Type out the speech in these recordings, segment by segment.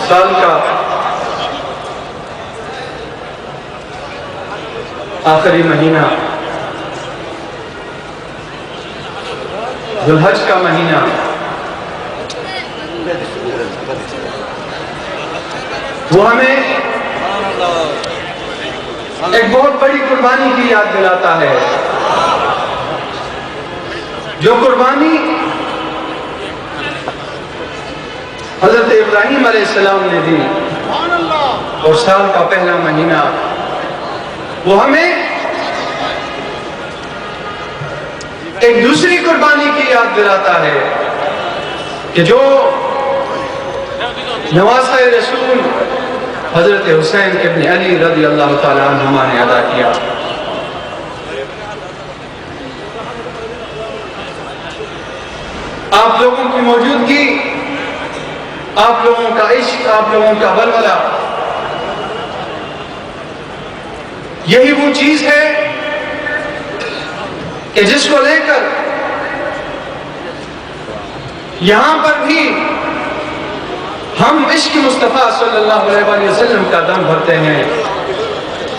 سال کا آخری مہینہ، ذو الحج کا مہینہ، وہ ہمیں ایک بہت بڑی قربانی کی یاد دلاتا ہے، جو قربانی حضرت ابراہیم علیہ السلام نے دی، اور سال کا پہلا مہینہ وہ ہمیں ایک دوسری قربانی کی یاد دلاتا ہے کہ جو نواسہ رسول حضرت حسین ابن علی رضی اللہ تعالیٰ عنہما نے ادا کیا۔ آپ لوگوں کی موجودگی، آپ لوگوں کا عشق، آپ لوگوں کا ولولہ، یہی وہ چیز ہے کہ جس کو لے کر یہاں پر بھی ہم عشق مصطفیٰ صلی اللہ علیہ وسلم کا دم بھرتے ہیں،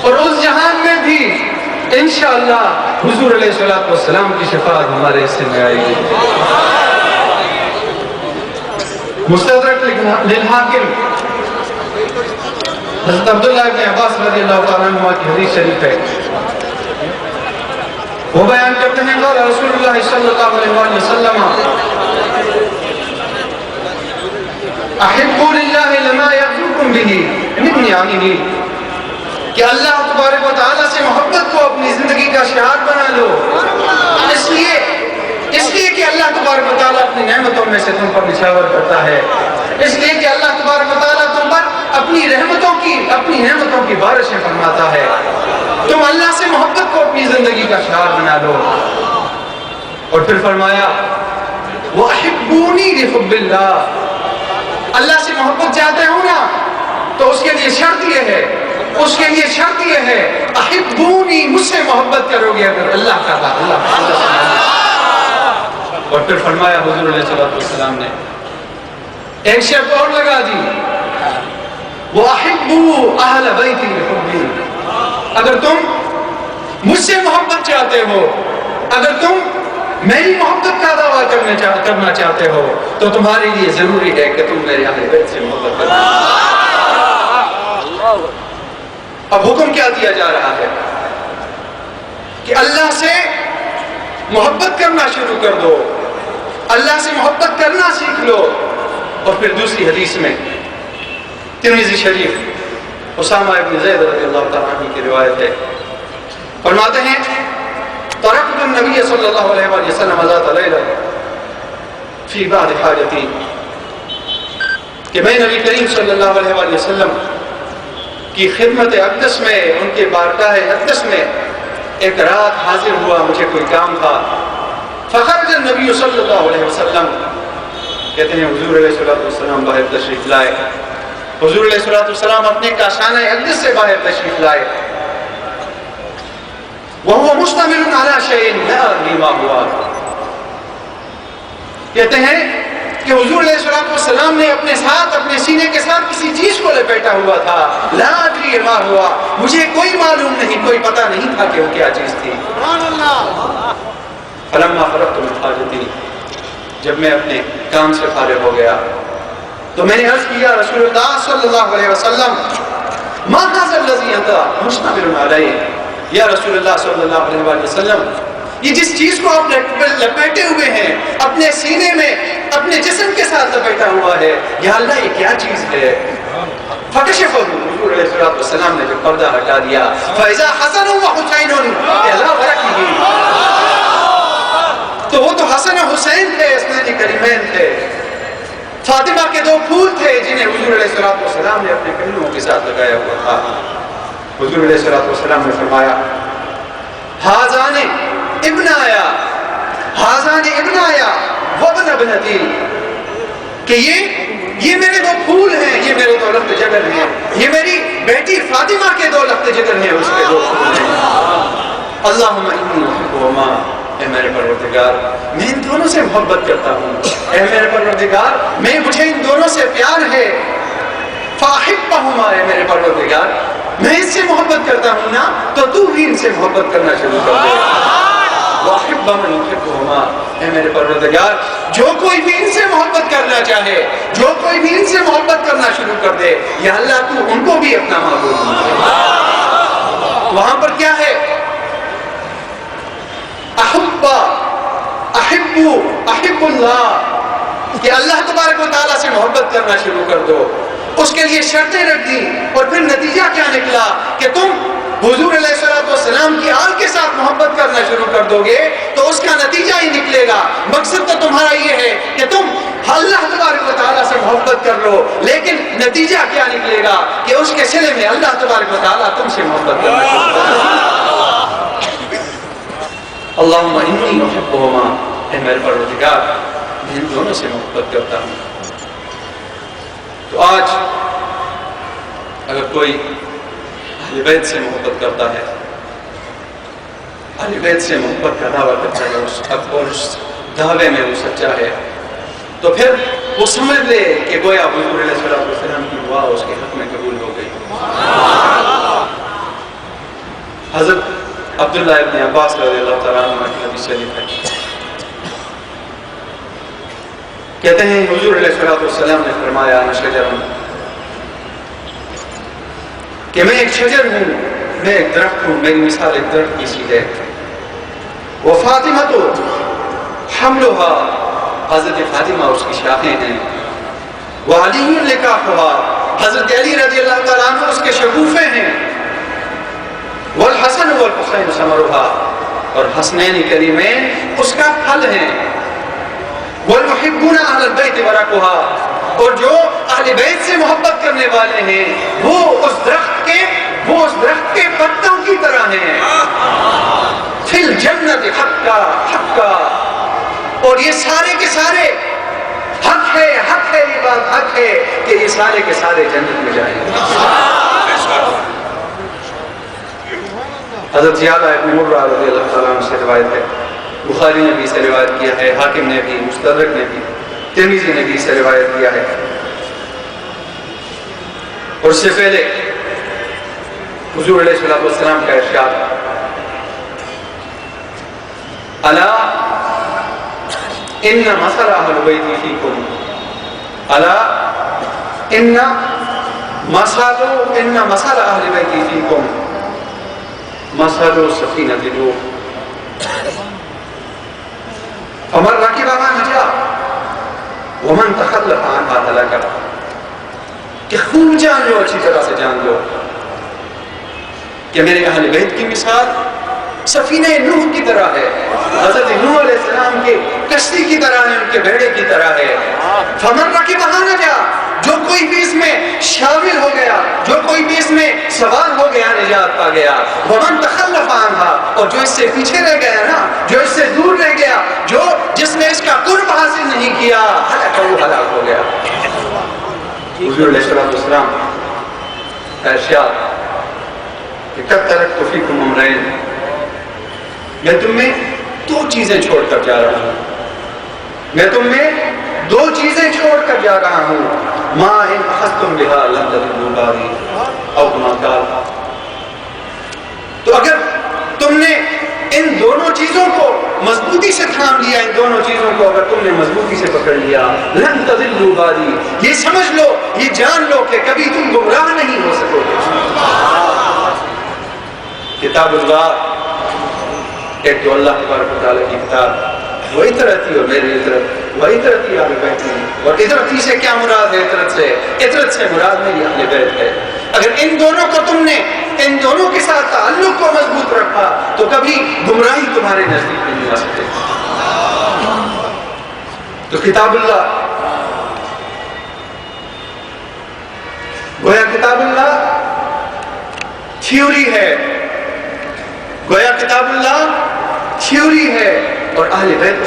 اور اس جہان میں بھی انشاءاللہ حضور علیہ السلام کی شفاعت ہمارے حصے میں آئے گی۔ مستدرک للحاکم حضرت عبداللہ ابن عباس رضی اللہ تعالیٰ عنہ کی حدیث شریف ہے، وہ بیان کرتے ہیں قال رسول اللہ صلی اللہ علیہ وسلم احبوا للہ لما یغفرکم بہ من نعمہ، کہ اللہ تبارک و تعالیٰ سے محبت کو اپنی زندگی کا شعار بنا لو، اس لیے کہ اللہ تبارک و تعالیٰ اپنی نعمتوں میں سے تم پر نشاور کرتا ہے، اس لیے کہ اللہ تبارک و تعالیٰ تم پر اپنی نعمتوں کی بارشیں فرماتا ہے، تم اللہ سے محبت کو اپنی زندگی کا شعار بنا لو۔ اور پھر فرمایا وَأَحِبُّونِي لِحُبِّ اللَّهِ، اللہ سے محبت چاہتے ہو نا تو اس کے لیے شرط یہ ہے احبونی، مجھ سے محبت کرو گے اگر اللہ کا تھا اللہ۔ اور پھر فرمایا حضور علیہ السلام نے ایک شرط اور لگا دی وَأَحِبُّوا أَهْلَ بَيْتِي لِحُبِّي، اگر تم مجھ سے محبت چاہتے ہو، اگر تم میری محبت کا دعویٰ کرنا چاہتے ہو تو تمہارے لیے ضروری ہے کہ تم میرے اہل بیت سے محبت کرو۔ اب حکم کیا دیا جا رہا ہے کہ اللہ سے محبت کرنا شروع کر دو، اللہ سے محبت کرنا سیکھ لو۔ اور پھر دوسری حدیث میں ترمذی شریف اسامہ ابن زید رضی اللہ تعالیٰ عنہ کی روایت ہے، فرماتے ہیں ترکت النبی صلی اللہ علیہ وسلم ذات لیلہ فی بعض حاجتی، کہ میں نبی کریم صلی اللہ علیہ وسلم کی خدمت اقدس میں، ان کے بارگاہ اقدس میں ایک رات حاضر ہوا، مجھے کوئی کام تھا۔ فخرج النبی صلی اللہ علیہ وسلم، کہتے ہیں حضور علیہ السلام باہر تشریف لائے، حضور علیہ السلام اپنے کاشانہ اقدس سے باہر تشریف لائے، وَهُوَ مُشْتَمِلٌ عَلَى شَيْءٍ لَا أَدْرِي مَا هُوَ، کہتے ہیں کہ حضور علیہ السلام نے اپنے ساتھ، اپنے سینے کے ساتھ کسی چیز کو لپیٹا ہوا تھا، لا ادری ما ہوا، مجھے کوئی معلوم نہیں، کوئی پتہ نہیں تھا کہ وہ کیا چیز تھی۔ فلما فرغت من حاجتی، جب میں اپنے کام سے فارغ ہو گیا تو میں نے عرض کیا رسول اللہ صلی اللہ علیہ وسلم ما هذا الذي انت مشتمل علیہ، یا رسول اللہ صلی اللہ علیہ وسلم یہ جس چیز کو آپ لپیٹے ہوئے ہیں اپنے سینے میں، اپنے جسم کے ساتھ لپیٹا ہوا ہے، یا اللہ یہ کیا چیز ہے؟ فکشفہ، حضور علیہ السلام نے جو پردہ ہٹا دیا، فَإِذَا حَسَنٌ وَحُسَيْنٌ إِلَىٰ وَرَكِهِ، تو وہ تو حسن و حسین تھے، اثنین کریمین تھے، فاطمہ کے دو پھول تھے جنہیں حضور علیہ السلام نے اپنے پہلوؤں کے ساتھ لگایا ہوا تھا۔ حضور علیہ السلام نے فرمایا حاذان ابن آیا وابن ابنتی، کہ یہ میرے دو پھول ہیں، یہ میرے دو لخت جگر ہیں، یہ میری بیٹی فاطمہ کے دو لخت جگر ہیں، اس کے دو پھول ہیں۔ اللہم انی احبہما، اے میرے پروردگار میں ان دونوں سے محبت کرتا ہوں، اے میرے پروردگار مجھے ان دونوں سے پیار ہے۔ فاحبہما، اے میرے پروردگار میں اس سے محبت کرتا ہوں نا تو تو بھی ان سے محبت کرنا شروع کر دے. واحب من یحبہما، اے میرے پروردگار جو کوئی بھی ان سے محبت کرنا چاہے، جو کوئی بھی ان سے محبت کرنا شروع کر دے، یا اللہ تو ان کو بھی اپنا معبود بنا. وہاں پر کیا ہے؟ احب اللہ، کہ اللہ تبارک و تعالیٰ سے محبت کرنا شروع کر دو. اس کے لیے شرطیں رکھ دی، اور پھر نتیجہ کیا نکلا کہ تم حضور علیہ السلام کی آل کے ساتھ محبت کرنا شروع کر دو گے تو اس کا نتیجہ ہی نکلے گا. مقصد تو تمہارا یہ ہے کہ تم اللہ تبارک و تعالیٰ سے محبت کر لو، لیکن نتیجہ کیا نکلے گا کہ اس کے صلے میں اللہ تبارک و تعالیٰ تم سے محبت کرنا شروع کر دے. اللہم انی احبہما، اے میرے پروردگار میں ان دونوں سے محبت کرتا ہوں. تو آج اگر کوئی اہل بیت سے محبت کرتا ہے، اہل بیت سے محبت کا دعویٰ کرتا ہے اور اس دعوے میں وہ سچا ہے، تو پھر وہ سمجھ لے کہ گویا حضور علیہ السلام کی دعا اس کے حق میں قبول ہو گئی. حضرت عبداللہ ابن عباس رضی اللہ تعالیٰ عنہ کی حدیث شریف ہے، کہتے ہیں حضور علیہ السلام نے فرمایا انا شجر، کہ میں ایک شجر ہوں، میں ایک درخت ہوں، میری مثال ایک درخت کی سی ہے. وہ فاطمہ تو حملھا، حضرت فاطمہ اس کی شاخیں ہیں. وہ علی لکافھا، حضرت علی رضی اللہ تعالیٰ عنہ اس کے شگوفے ہیں. والحسن والحسین ثمرھا، اور حسنین کریمین اس کا پھل ہیں. والمحبون اہل البیت ورقھا، اور جو اہل بیت سے محبت کرنے والے ہیں وہ اس درخت کے پتوں کی طرح ہیں. فی الجنت حقا، اور یہ سارے کے سارے حق ہے، یہ بات حق ہے کہ یہ سارے کے سارے جنت میں جائیں گے. حضرت زیادہ ابن مرہ رضی اللہ تعالیٰ عنہ سے روایت ہے، بخاری نے بھی اسے روایت کیا ہے، حاکم نے بھی، مستدرک نے بھی، ترمذی نے بھی اسے روایت کیا ہے. اور اس سے پہلے حضور علیہ السلام کا ارشاد، الا ان مثل اہل بیت فیکم، الا ان مثل اہل بیت فیکم مثل سفینۃ نوح فمن رکبھا نجا ومن تخلف عنہا ہلک. کہ خوب جان لو، اچھی طرح سے جان لو کہ میرے اہل بیت کی مثال سفینہ نوح کی طرح ہے، حضرت نوح علیہ السلام کے کشتی کی طرح ہے، ان کے بیڑے کی طرح ہے. فمن رکبھا نجا، جو کوئی بھی اس میں شامل ہو گیا، جو کوئی بھی اس میں سوار ہو گیا نجات پا گیا. ومن تخلف عنہا، اور جو اس سے پیچھے رہ گیا نا، جو اس سے دور رہ گیا، جس نے اس کا قرب حاصل نہیں کیا، وہ ہلاک ہو گیا. حضور علیہ السلام کا ارشاد کہ قد ترکت فیکم امرین، میں تم میں دو چیزیں چھوڑ کر جا رہا ہوں، میں تم میں دو چیزیں چھوڑ کر جا رہا ہوں. ما ان اخذتم بها لن تضلوا بعدی او کما قال. تو اگر تم نے ان دونوں چیزوں کو مضبوطی سے تھام لیا، ان دونوں چیزوں کو اگر تم نے مضبوطی سے پکڑ لیا، لن تضلوا بعدی، یہ سمجھ لو، یہ جان لو کہ کبھی تم گمراہ نہیں ہو سکو گے. کتاب اللہ، ایک تو اللہ تبارک و تعالیٰ کی کتاب، وہ اطرتی اور میری اطرت، وہ اطرتی اہل بیت ہے. اور اطرتی سے کیا مراد ہے؟ اطرت سے مراد میری اہل بیت ہے. اگر ان دونوں کو تم نے، ان دونوں کے ساتھ تعلق کو مضبوط رکھا تو کبھی گمراہی تمہارے نزدیک نہیں آ سکتے. تو کتاب اللہ، گویا کتاب اللہ تھیوری ہے، گویا کتاب اللہ تھیوری ہے، اور اہل بیت